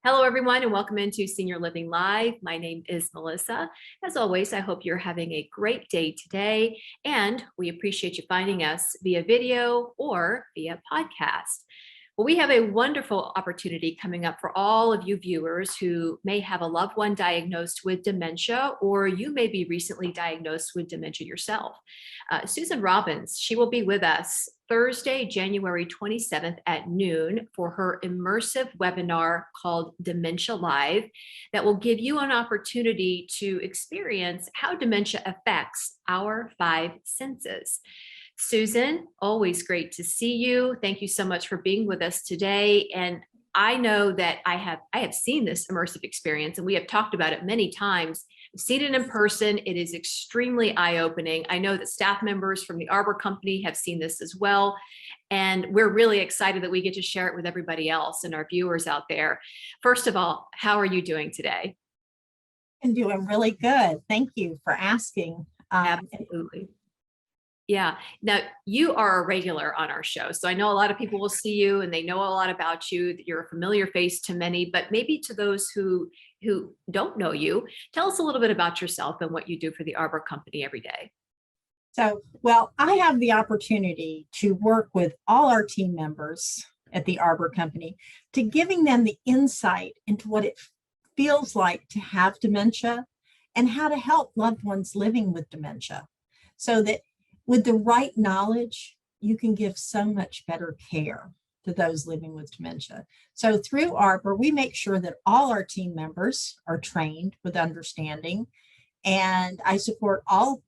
Hello, everyone, and welcome into Senior Living Live. My name is Melissa. As always, I hope you're having a great day today, and we appreciate you finding us via video or via podcast. Well, we have a wonderful opportunity coming up for all of you viewers who may have a loved one diagnosed with dementia, or you may be recently diagnosed with dementia yourself. Susan Robbins, she will be with us Thursday, January 27th at noon for her immersive webinar called Dementia Live that will give you an opportunity to experience how dementia affects our five senses. Susan, always great to see you. Thank you so much for being with us today. And I know that I have seen this immersive experience, and we have talked about it many times. I've seen it in person. It is extremely eye-opening. I know that staff members from the Arbor Company have seen this as well. And we're really excited that we get to share it with everybody else and our viewers out there. First of all, how are you doing today? I'm doing really good. Thank you for asking. Absolutely. Yeah. Now, you are a regular on our show, so I know a lot of people will see you and they know a lot about you. You're a familiar face to many, but maybe to those who don't know you, tell us a little bit about yourself and what you do for the Arbor Company every day. So, well, I have the opportunity to work with all our team members at the Arbor Company to giving them the insight into what it feels like to have dementia and how to help loved ones living with dementia, so that with the right knowledge, you can give so much better care to those living with dementia. So through Arbor, we make sure that all our team members are trained with understanding, and I support all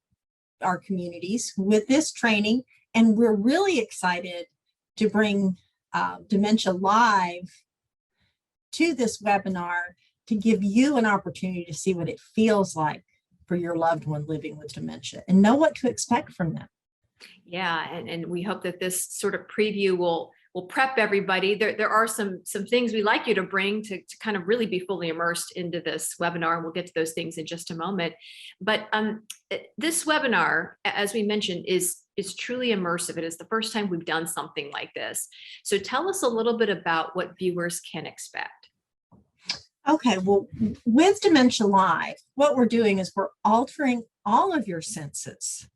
our communities with this training. And we're really excited to bring Dementia Live to this webinar to give you an opportunity to see what it feels like for your loved one living with dementia and know what to expect from them. Yeah, and we hope that this sort of preview will prep everybody. There are some things we'd like you to bring to kind of really be fully immersed into this webinar, and we'll get to those things in just a moment. But this webinar, as we mentioned, is truly immersive. It is the first time we've done something like this. So tell us a little bit about what viewers can expect. Okay, well, with Dementia Live, what we're doing is we're altering all of your senses,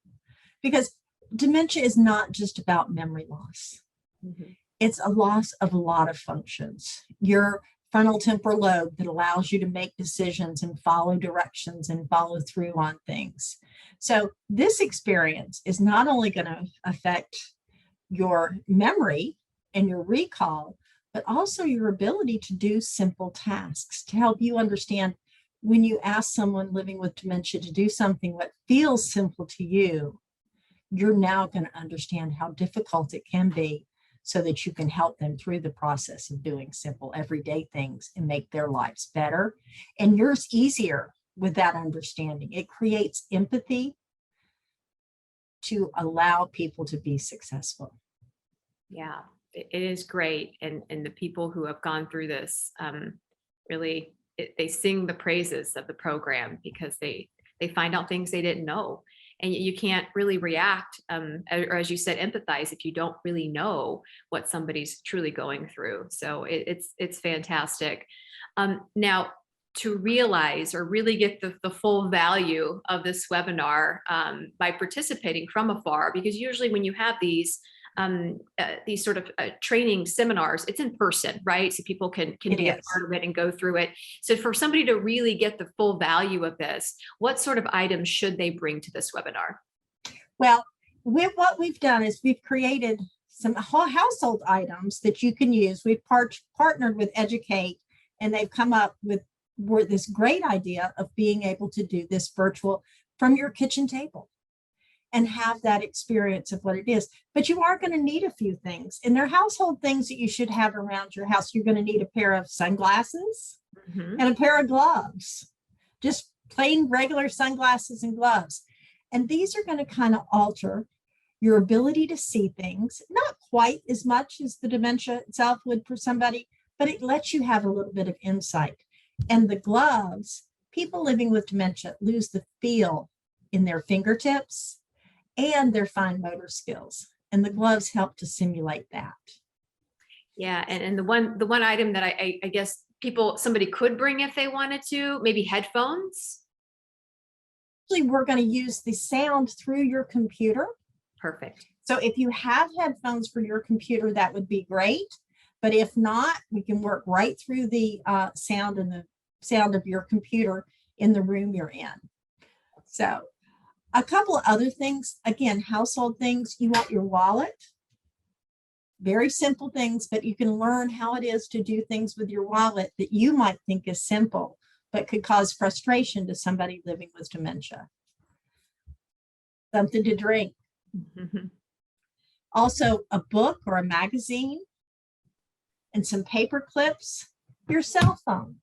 because dementia is not just about memory loss. Mm-hmm. It's a loss of a lot of functions. Your frontal temporal lobe that allows you to make decisions and follow directions and follow through on things. So this experience is not only going to affect your memory and your recall, but also your ability to do simple tasks, to help you understand when you ask someone living with dementia to do something what feels simple to you, you're now going to understand how difficult it can be, so that you can help them through the process of doing simple everyday things and make their lives better and yours easier with that understanding. It creates empathy to allow people to be successful. Yeah. It is great, and the people who have gone through this really they sing the praises of the program, because they find out things they didn't know, and you can't really react or, as you said, empathize if you don't really know what somebody's truly going through. So it's fantastic. Now, to realize or really get the full value of this webinar by participating from afar, because usually when you have these sort of training seminars, it's in person, right? So people can be a part of it and go through it. So for somebody to really get the full value of this, what sort of items should they bring to this webinar? Well, with what we've done is we've created some household items that you can use. We've partnered with AGE-u-cate, and they've come up with this great idea of being able to do this virtual from your kitchen table and have that experience of what it is. But you are going to need a few things, and they're household things that you should have around your house. You're going to need a pair of sunglasses and a pair of gloves, just plain regular sunglasses and gloves. And these are going to kind of alter your ability to see things, not quite as much as the dementia itself would for somebody, but it lets you have a little bit of insight. And the gloves, people living with dementia lose the feel in their fingertips and their fine motor skills, and the gloves help to simulate that. Yeah, and the one item that I guess somebody could bring if they wanted to, maybe headphones. Actually, we're going to use the sound through your computer. Perfect. So if you have headphones for your computer, that would be great. But if not, we can work right through the sound and the sound of your computer in the room you're in. So a couple of other things, again, household things, you want your wallet. Very simple things, but you can learn how it is to do things with your wallet that you might think is simple, but could cause frustration to somebody living with dementia. Something to drink. Also, a book or a magazine and some paper clips, your cell phone.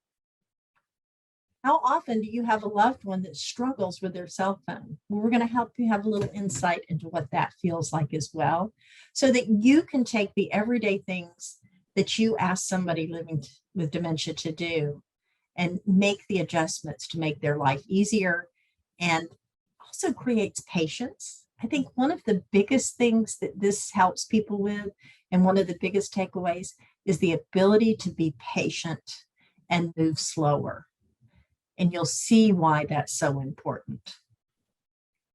How often do you have a loved one that struggles with their cell phone? Well, we're going to help you have a little insight into what that feels like as well, so that you can take the everyday things that you ask somebody living with dementia to do and make the adjustments to make their life easier, and also creates patience. I think one of the biggest things that this helps people with, and one of the biggest takeaways, is the ability to be patient and move slower. And you'll see why that's so important.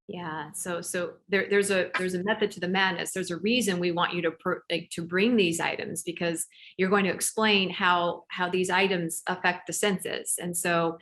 Yeah. So there's a method to the madness. There's a reason we want you to bring these items, because you're going to explain how these items affect the senses. And so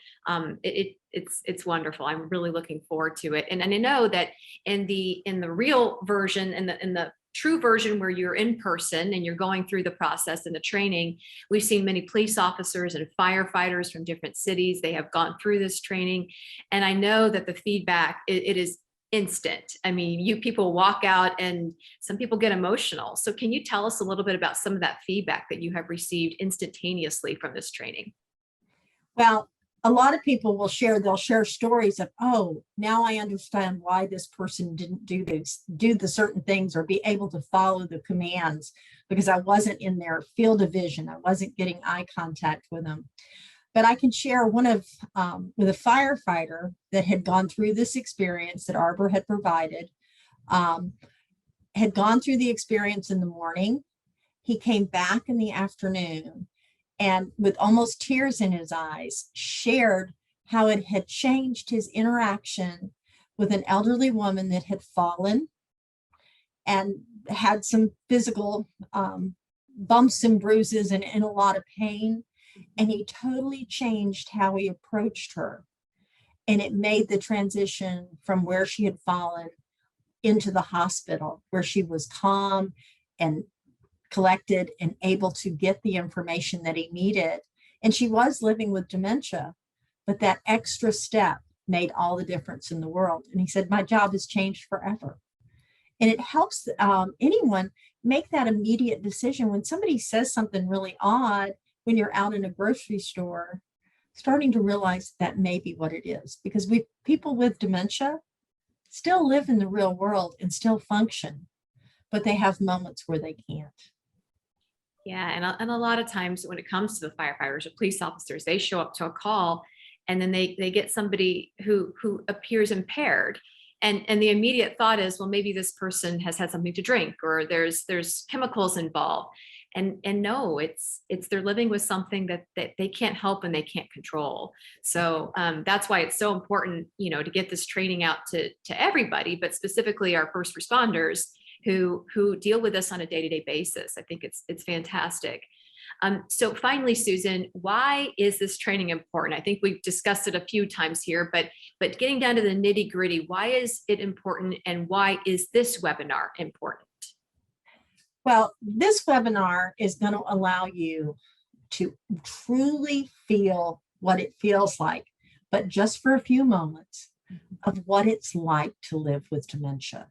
it's wonderful. I'm really looking forward to it. And I know that in the real version, in the true version where you're in person and you're going through the process and the training, we've seen many police officers and firefighters from different cities. They have gone through this training. And I know that the feedback, it is instant. I mean, you people walk out and some people get emotional. So can you tell us a little bit about some of that feedback that you have received instantaneously from this training? Well, a lot of people will they'll share stories of, oh, now I understand why this person didn't do the certain things or be able to follow the commands, because I wasn't in their field of vision. I wasn't getting eye contact with them. But I can share one of with a firefighter that had gone through this experience that Arbor had provided, had gone through the experience in the morning. He came back in the afternoon and with almost tears in his eyes, shared how it had changed his interaction with an elderly woman that had fallen and had some physical bumps and bruises and in a lot of pain. And he totally changed how he approached her. And it made the transition from where she had fallen into the hospital, where she was calm and collected and able to get the information that he needed. And she was living with dementia, but that extra step made all the difference in the world. And he said, my job has changed forever. And it helps anyone make that immediate decision. When somebody says something really odd, when you're out in a grocery store, starting to realize that may be what it is, because people with dementia still live in the real world and still function, but they have moments where they can't. Yeah, and a lot of times when it comes to the firefighters or police officers, they show up to a call and then they get somebody who appears impaired. And the immediate thought is, well, maybe this person has had something to drink, or there's chemicals involved. And no, it's they're living with something that they can't help and they can't control. So that's why it's so important, to get this training out to everybody, but specifically our first responders who deal with this on a day-to-day basis. I think it's fantastic. So finally, Susan, why is this training important? I think we've discussed it a few times here, but getting down to the nitty-gritty, why is it important, and why is this webinar important? Well, this webinar is going to allow you to truly feel what it feels like, but just for a few moments, of what it's like to live with dementia.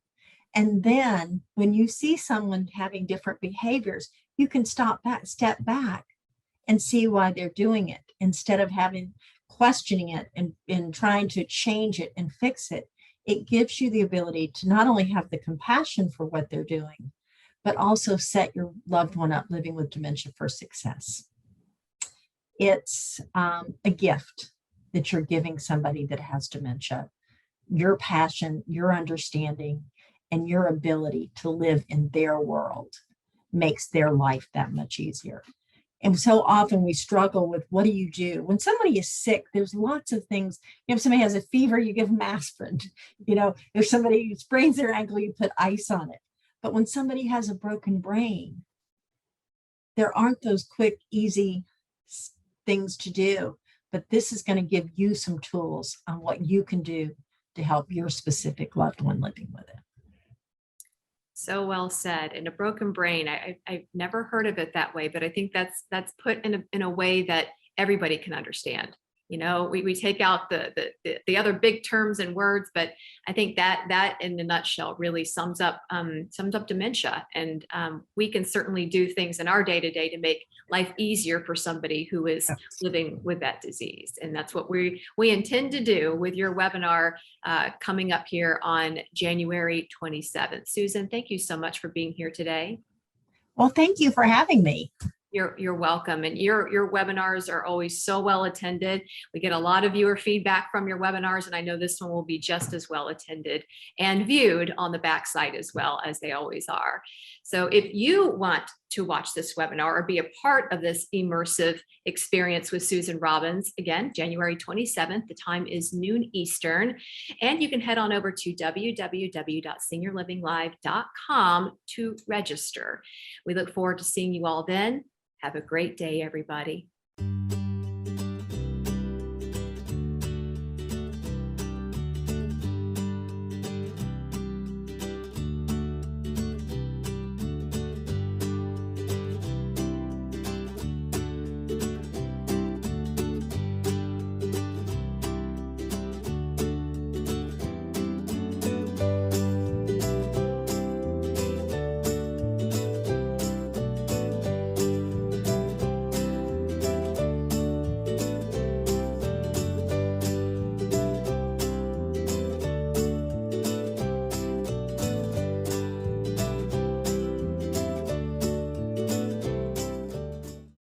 And then when you see someone having different behaviors, you can step back and see why they're doing it, instead of questioning it and trying to change it and fix it. It gives you the ability to not only have the compassion for what they're doing, but also set your loved one up living with dementia for success. It's a gift that you're giving somebody that has dementia. Your passion, your understanding, and your ability to live in their world makes their life that much easier. And so often we struggle with, what do you do? When somebody is sick, there's lots of things. If somebody has a fever, you give them aspirin. If somebody sprains their ankle, you put ice on it. But when somebody has a broken brain, there aren't those quick, easy things to do. But this is going to give you some tools on what you can do to help your specific loved one living with it. So well said. And a broken brain, I've never heard of it that way, but I think that's put in a way that everybody can understand. We take out the other big terms and words, but I think that in a nutshell really sums up dementia. And we can certainly do things in our day-to-day to make life easier for somebody who is living with that disease. And that's what we intend to do with your webinar coming up here on January 27th. Susan, thank you so much for being here today. Well, thank you for having me. You're welcome. And your webinars are always so well attended. We get a lot of viewer feedback from your webinars, and I know this one will be just as well attended and viewed on the backside as well, as they always are. So if you want to watch this webinar or be a part of this immersive experience with Susan Robbins, again, January 27th, the time is noon Eastern, and you can head on over to www.seniorlivinglive.com to register. We look forward to seeing you all then. Have a great day, everybody.